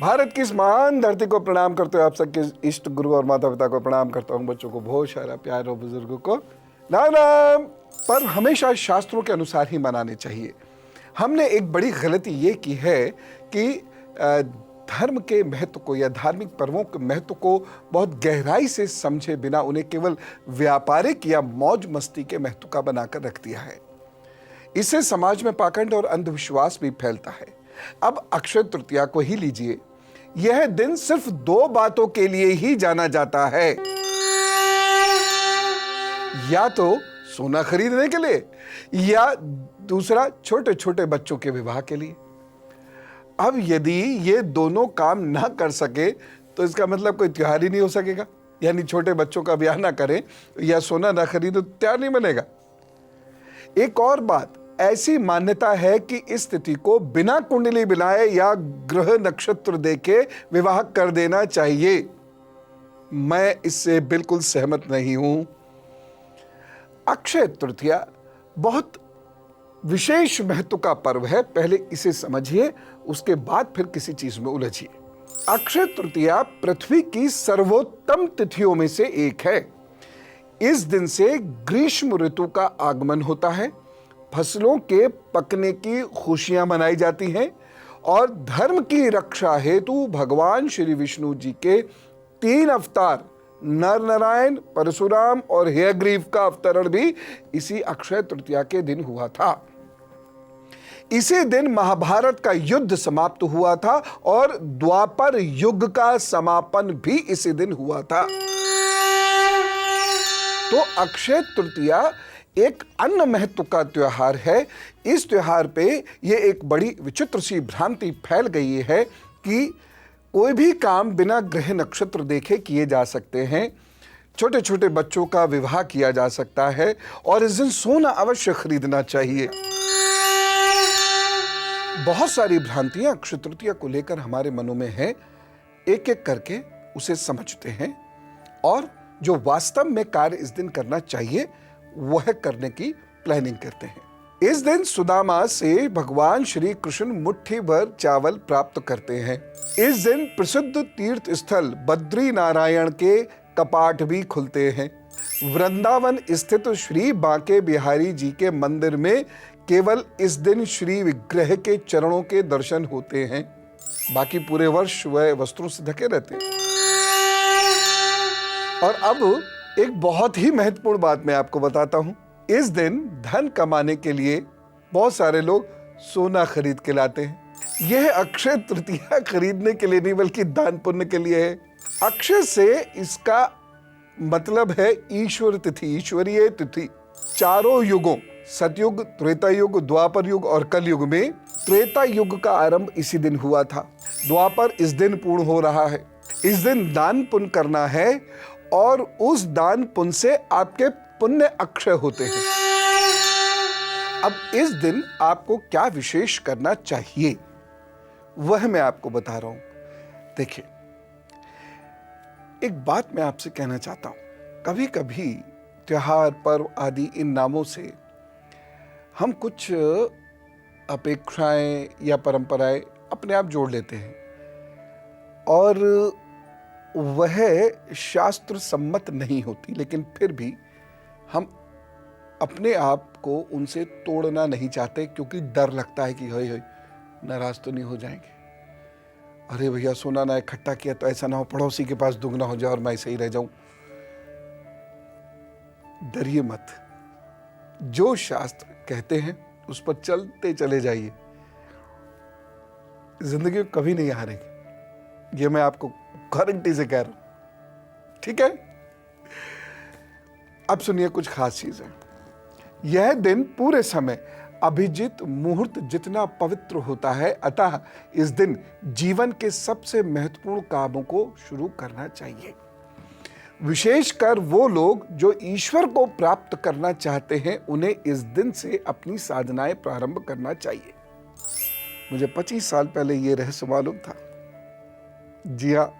भारत की इस महान धरती को प्रणाम करते हुए आप सबके इष्ट गुरु और माता पिता को प्रणाम करता हूँ। बच्चों को बहुत सारा प्यार और बुजुर्गों को राम राम। पर हमेशा शास्त्रों के अनुसार ही मनाने चाहिए। हमने एक बड़ी गलती ये की है कि धर्म के महत्व को या धार्मिक पर्वों के महत्व को बहुत गहराई से समझे बिना उन्हें केवल व्यापारिक या मौज मस्ती के महत्व का बनाकर रख दिया है। इससे समाज में पाखंड और अंधविश्वास भी फैलता है। अब अक्षय तृतीया को ही लीजिए, यह दिन सिर्फ दो बातों के लिए ही जाना जाता है, या तो सोना खरीदने के लिए या दूसरा छोटे छोटे बच्चों के विवाह के लिए। अब यदि ये दोनों काम ना कर सके तो इसका मतलब कोई त्योहार ही नहीं हो सकेगा। यानी छोटे बच्चों का ब्याह ना करें या सोना ना खरीदो तो त्योहार नहीं बनेगा। एक और बात, ऐसी मान्यता है कि इस तिथि को बिना कुंडली बनाए या ग्रह नक्षत्र देखे विवाह कर देना चाहिए। मैं इससे बिल्कुल सहमत नहीं हूं। अक्षय तृतीया बहुत विशेष महत्व का पर्व है। पहले इसे समझिए, उसके बाद फिर किसी चीज में उलझिए। अक्षय तृतीया पृथ्वी की सर्वोत्तम तिथियों में से एक है। इस दिन से ग्रीष्म ऋतु का आगमन होता है, फसलों के पकने की खुशियां मनाई जाती हैं और धर्म की रक्षा हेतु भगवान श्री विष्णु जी के 3 अवतार नर नारायण, परशुराम और हयग्रीव का अवतरण भी इसी अक्षय तृतीया के दिन हुआ था। इसी दिन महाभारत का युद्ध समाप्त हुआ था और द्वापर युग का समापन भी इसी दिन हुआ था। तो अक्षय तृतीया एक अन्य महत्व का त्योहार है। इस त्योहार पे ये एक बड़ी विचित्र सी भ्रांति फैल गई है कि कोई भी काम बिना ग्रह नक्षत्र देखे किए जा सकते हैं, छोटे छोटे बच्चों का विवाह किया जा सकता है और इस दिन सोना अवश्य खरीदना चाहिए। बहुत सारी भ्रांतियां अक्षय तृतीया को लेकर हमारे मनों में है। एक एक करके उसे समझते हैं और जो वास्तव में कार्य इस दिन करना चाहिए वह करने की प्लानिंग करते हैं। इस दिन सुदामा से भगवान श्री कृष्ण मुट्ठी भर चावल प्राप्त करते हैं। इस दिन प्रसिद्ध तीर्थ स्थल बद्री नारायण के कपाट भी खुलते हैं। वृंदावन स्थित श्री बांके बिहारी जी के मंदिर में केवल इस दिन श्री विग्रह के चरणों के दर्शन होते हैं। बाकी पूरे वर्ष वह वस्त्रों से ढके रहते हैं। और अब एक बहुत ही महत्वपूर्ण बात मैं आपको बताता हूं। इस दिन धन कमाने के लिए बहुत सारे लोग सोना खरीद के लाते हैं। यह अक्षय तृतीया खरीदने के लिए नहीं बल्कि दान पुण्य के लिए है। अक्षय से इसका मतलब है ईश्वर तिथि, ईश्वरीय तिथि। चारों युगों सतयुग, त्रेता युग, द्वापर युग और कलयुग में त्रेता युग का आरंभ इसी दिन हुआ था। द्वापर इस दिन पूर्ण हो रहा है। इस दिन दान पुण्य करना है और उस दान पुण्य से आपके पुण्य अक्षय होते हैं। अब इस दिन आपको क्या विशेष करना चाहिए वह मैं आपको बता रहा हूं। देखिए, एक बात मैं आपसे कहना चाहता हूं। कभी कभी त्योहार, पर्व आदि इन नामों से हम कुछ अपेक्षाएं या परंपराएं अपने आप जोड़ लेते हैं और वह शास्त्र सम्मत नहीं होती, लेकिन फिर भी हम अपने आप को उनसे तोड़ना नहीं चाहते क्योंकि डर लगता है कि होय नाराज तो नहीं हो जाएंगे। अरे भैया सोना ना इकट्ठा किया तो ऐसा ना हो पड़ोसी के पास दुगना हो जाए और मैं सही रह जाऊं। डरिए मत। जो शास्त्र कहते हैं उस पर चलते चले जाइए। जिंदगी में कभी नहीं हारेंगे, ये मैं आपको गारंटी से कह रहा हूं। ठीक है, अब सुनिए कुछ खास चीजें। यह दिन पूरे समय अभिजित मुहूर्त जितना पवित्र होता है, अतः इस दिन जीवन के सबसे महत्वपूर्ण कामों को शुरू करना चाहिए। विशेषकर वो लोग जो ईश्वर को प्राप्त करना चाहते हैं, उन्हें इस दिन से अपनी साधनाएं प्रारंभ करना चाहिए। मुझे 25 साल पहले यह रहस्य मालूम था। जी हाँ,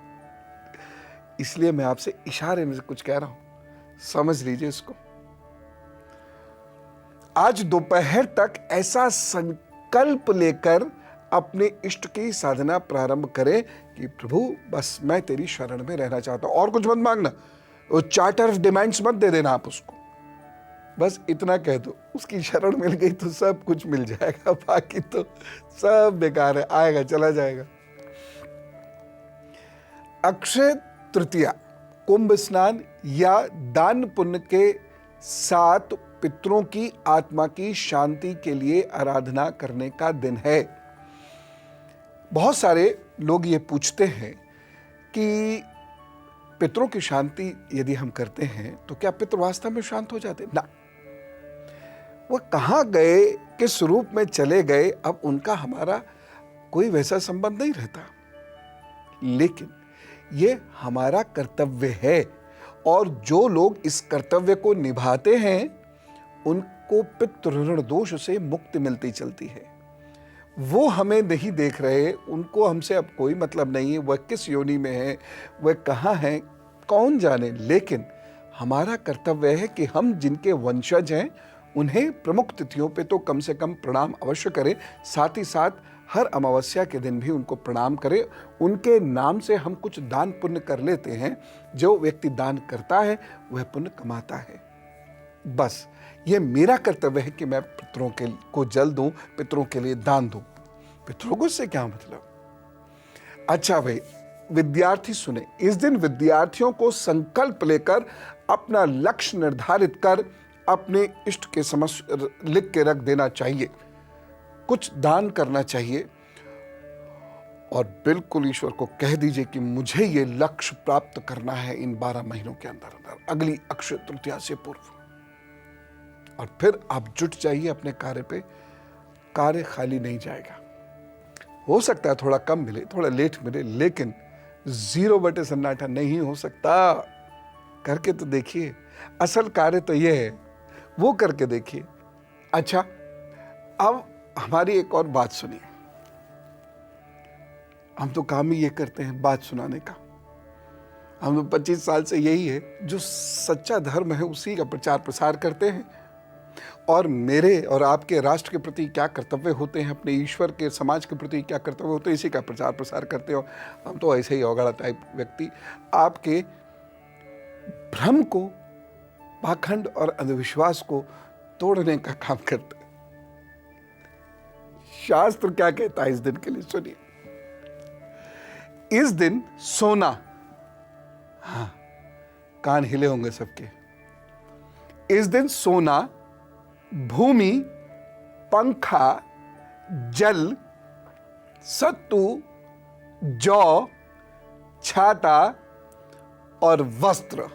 इसलिए मैं आपसे इशारे में से कुछ कह रहा हूं, समझ लीजिए इसको। आज दोपहर तक ऐसा संकल्प लेकर अपने इष्ट की साधना प्रारंभ करें कि प्रभु बस मैं तेरी शरण में रहना चाहता हूं, और कुछ मत मांगना। वो चार्टर ऑफ डिमांड्स मत दे देना आप उसको, बस इतना कह दो, उसकी शरण मिल गई तो सब कुछ मिल जाएगा, बाकी तो सब बेकार है, आएगा चला जाएगा। अक्षय तृतीया, कुंभ स्नान या दान पुण्य के साथ पितरों की आत्मा की शांति के लिए आराधना करने का दिन है। बहुत सारे लोग ये पूछते हैं कि पितरों की शांति यदि हम करते हैं तो क्या पितर वास्तव में शांत हो जाते? ना, वो कहां गए, किस रूप में चले गए, अब उनका हमारा कोई वैसा संबंध नहीं रहता, लेकिन ये हमारा कर्तव्य है, और जो लोग इस कर्तव्य को निभाते हैं उनको पितृ ऋण दोष से मुक्ति मिलती चलती है। वो हमें नहीं देख रहे, उनको हमसे अब कोई मतलब नहीं है, वह किस योनि में है, वह कहाँ है, कौन जाने, लेकिन हमारा कर्तव्य है कि हम जिनके वंशज हैं उन्हें प्रमुख तिथियों पे तो कम से कम प्रणाम अवश्य करें, साथ ही साथ हर अमावस्या के दिन भी उनको प्रणाम करें। उनके नाम से हम कुछ दान पुण्य कर लेते हैं, जो व्यक्ति दान करता है वह पुण्य कमाता है। बस ये मेरा कर्तव्य है कि मैं पितरों के को जल दूं, पितरों के लिए दान दूं। पितरों को इससे क्या मतलब? अच्छा भाई, विद्यार्थी सुने, इस दिन विद्यार्थियों को संकल्प लेकर अपना लक्ष्य निर्धारित कर अपने इष्ट के समक्ष लिख के रख देना चाहिए, कुछ दान करना चाहिए, और बिल्कुल ईश्वर को कह दीजिए कि मुझे ये लक्ष्य प्राप्त करना है इन 12 महीनों के अंदर अंदर, अगली अक्षय तृतीया से पूर्व। और फिर आप जुट जाइए अपने कार्य पे, कार्य खाली नहीं जाएगा। हो सकता है थोड़ा कम मिले, थोड़ा लेट मिले, लेकिन 0 बटे सन्नाटा नहीं हो सकता। करके तो देखिए, असल कार्य तो ये है, वो करके देखिए। अच्छा, अब हमारी एक और बात सुनिए। हम तो काम ही ये करते हैं, बात सुनाने का। हम तो 25 साल से यही है, जो सच्चा धर्म है उसी का प्रचार प्रसार करते हैं। और मेरे और आपके राष्ट्र के प्रति क्या कर्तव्य होते हैं, अपने ईश्वर के समाज के प्रति क्या कर्तव्य होते हैं, इसी का प्रचार प्रसार करते हो। हम तो ऐसे ही अवगढ़ा टाइप व्यक्ति आपके भ्रम को, पाखंड और अंधविश्वास को तोड़ने का काम करते हैं। शास्त्र क्या कहता है इस दिन के लिए, सुनिए। इस दिन सोना, हाँ कान हिले होंगे सबके, इस दिन सोना, भूमि, पंखा, जल, सत्तू, जौ, छाता और वस्त्र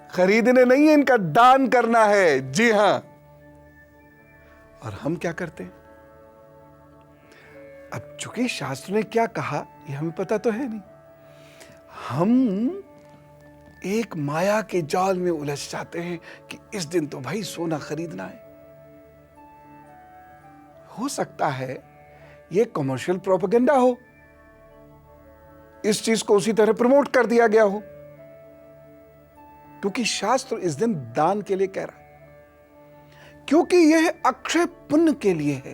खरीदने नहीं है, इनका दान करना है। जी हां। और हम क्या करते हैं? अब चूंकि शास्त्र ने क्या कहा ये हमें पता तो है नहीं, हम एक माया के जाल में उलझ जाते हैं कि इस दिन तो भाई सोना खरीदना है। हो सकता है ये कमर्शियल प्रोपेगेंडा हो, इस चीज को उसी तरह प्रमोट कर दिया गया हो, क्योंकि शास्त्र इस दिन दान के लिए कह रहा है, क्योंकि यह अक्षय पुण्य के लिए है,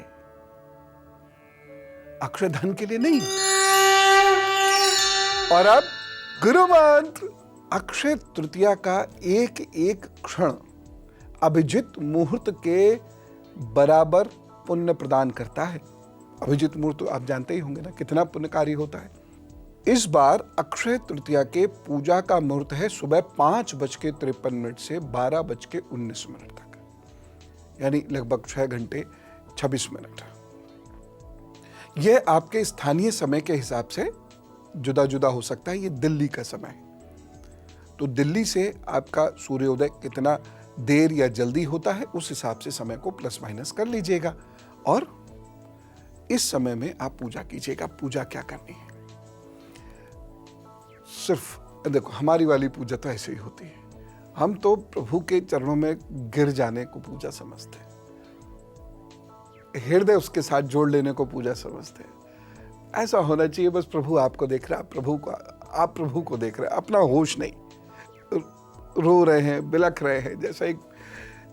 अक्षय धन के लिए नहीं। और अब गुरु मंत्र, अक्षय तृतीया का एक एक क्षण अभिजित मुहूर्त के बराबर पुण्य प्रदान करता है। अभिजित मुहूर्त आप जानते ही होंगे ना, कितना पुण्यकारी होता है। इस बार अक्षय तृतीया के पूजा का मुहूर्त है सुबह 5:53 से 12:19 तक, यानी लगभग 6 घंटे 26 मिनट। यह आपके स्थानीय समय के हिसाब से जुदा जुदा हो सकता है। ये दिल्ली का समय है, तो दिल्ली से आपका सूर्योदय कितना देर या जल्दी होता है उस हिसाब से समय को प्लस माइनस कर लीजिएगा, और इस समय में आप पूजा कीजिएगा। पूजा क्या करनी है? सिर्फ देखो, हमारी वाली पूजा तो ऐसे ही होती है, हम तो प्रभु के चरणों में गिर जाने को पूजा समझते हैं, हृदय उसके साथ जोड़ लेने को पूजा समझते हैं। ऐसा होना चाहिए, बस प्रभु आपको देख रहा है, आप प्रभु को देख रहे हैं, अपना होश नहीं, रो रहे हैं, बिलख रहे हैं, जैसा एक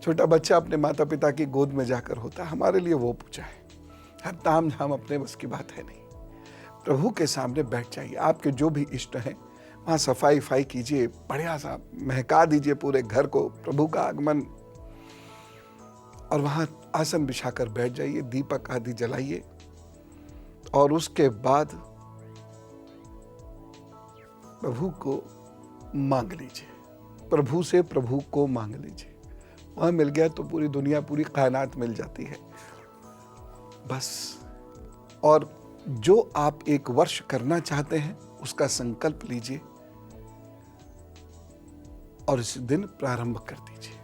छोटा बच्चा अपने माता पिता की गोद में जाकर होता है। हमारे लिए वो पूजा है। हर ताम झाम अपने बस की बात है नहीं। प्रभु के सामने बैठ जाइए, आपके जो भी इष्ट हैं वहाँ सफाई कीजिए, बढ़िया सा महका दीजिए पूरे घर को प्रभु का आगमन, और वहाँ आसन बिछाकर बैठ जाइए, दीपक आदि जलाइए, और उसके बाद प्रभु को मांग लीजिए, प्रभु से प्रभु को मांग लीजिए। वहाँ मिल गया तो पूरी दुनिया, पूरी कायनात मिल जाती है बस। और जो आप एक वर्ष करना चाहते हैं उसका संकल्प लीजिए और इस दिन प्रारंभ कर दीजिए।